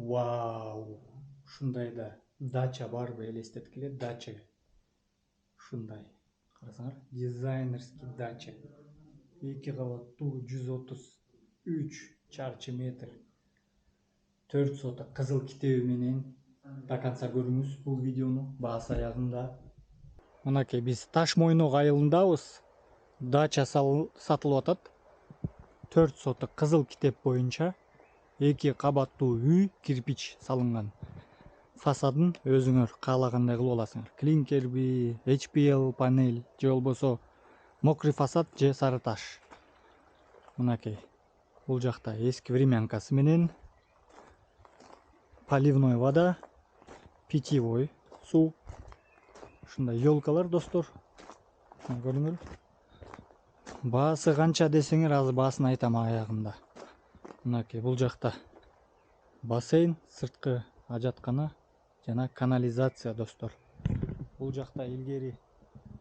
Вау! Ушундай да дача барбы элестеткиле дача. Ушундай. Карасаңар, дизайнерский дача. 2 кабаттуу 133 чарчы метр. 4 сота кызыл китеби менен до конца көрүңүз бул видеону, баасы аягында. Мынакей биз Таш Мойнок айылындабыз. Дача сатылып атат. 4 соток кызыл китеп боюнча 2 кабаттуу үй, кирпич салынган. Фасадын өзүңөр каалагандай кылып аласыңар. Клинкерби, HPL панель, же болбосо мокрый фасад же сары таш. Мынакей. Бул жакта эски времянкасы менен поливной вода, питьевой суу. Ушундай елкалар, достор. Көрүңөр. Баасы канча десеңер, азыр баасын айтам аягында. Мынакей, бул жакта бассейн, сырткы ажаткана жана канализация, достор. Бул жакта илгери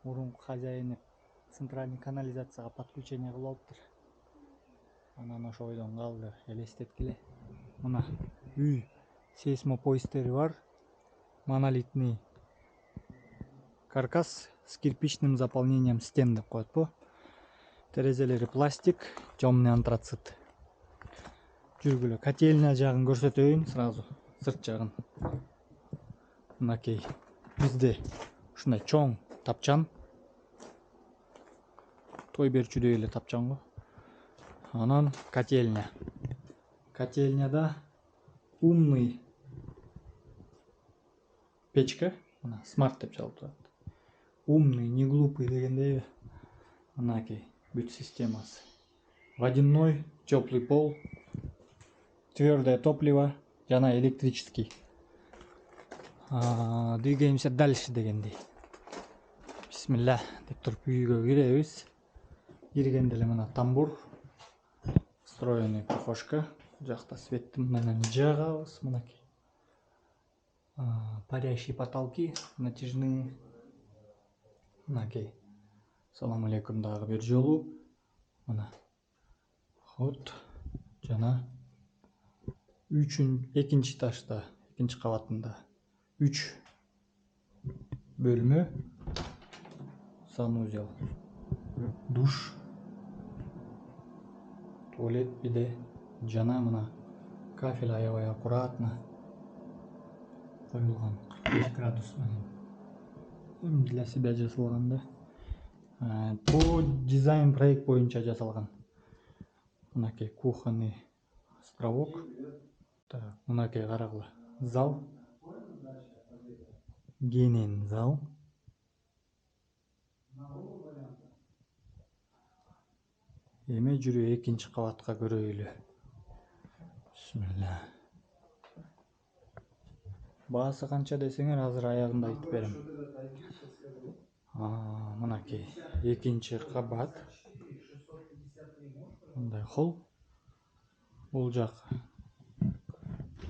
мурунку хозяины центральный канализацияга подключение кылып алыптыр. Анан ошо ойдон калды, элестеткиле. Мына үй сейсмопоисттери бар. Монолитный каркас с кирпичным заполнением стен деп коет бу. Терезелери пластик, темный антрацит. Жүргүлө котельня жагын көрсөтөйүн сразу, сырт жагын. Мынакей бизде ушундай чоң тапчан. Той берчүдөй эле тапчан го. Анан котельня. Котельняда умный печка, мына смарт деп жазылып турат. Умный, не глупый дегендей. Мынакей бүт системасы. Водяной, теплый пол, твердое топливо жана электрический. Двигаемся дальше дегендей. Бисмилля деп туруп үйгө киребиз. Киргенде эле мына тамбур, встроенный прихожка. Жакта светти менен жагабыз. Мынакей. Парящие потолки, натяжные. Мынакей. Салам алейкум дагы бир жолу. Мына ход жана экинчи этажда, экинчи кабатында 3 бөлмө, санузел, душ, туалет, биде жана мына кафель аябай аккуратно коюлган 45 градус менен. Для себя жасалган да. По дизайн проект боюнча жасалган. Мынакей кухонный островок. Так, мынакей карагыла. Зал. Кенен зал. Эми жүрү экинчи кабатка көрөйлү. Бисмилля. Баасы канча десеңер, азыр аягында айтып берем. Мынакей экинчи кабат. Мындай холл. Бул жак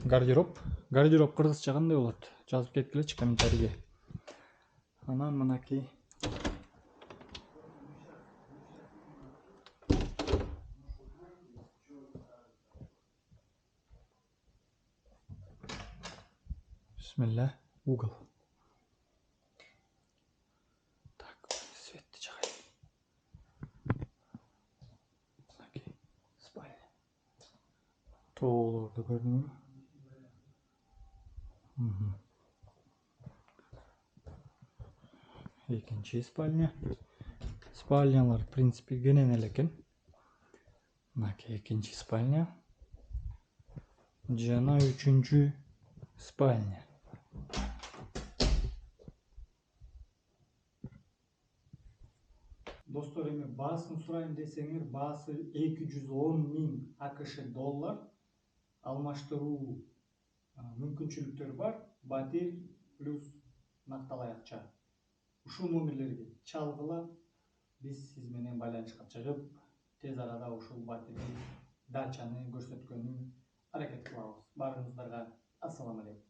гардероб. Гардероб кыргызча кандай болот? Жазып кеткилечи комментарийге. Анан мынакей бисмилля, угол. Так, светти жагай. Мынакей спальня. Тоолорду көрдүңүзбү? Экинчи спальня. Спальнялар, в принципе, кенен эле экен. Мынакей экинчи спальня. Жана үчүнчү спальня. Достор, эми баасын сурайын десеңер, баасы 210.000 АКШ доллар. Алмаштыруу мүмкүнчүлүктөрү бар. Батир плюс накталай акча. Ушул номерлерге чалгыла, биз сиз менен байланышка чыгып, тез арада ушул батирди, дачаны көрсөткөнү аракет кылабыз. Баарыңыздарга ассаламу алейкум.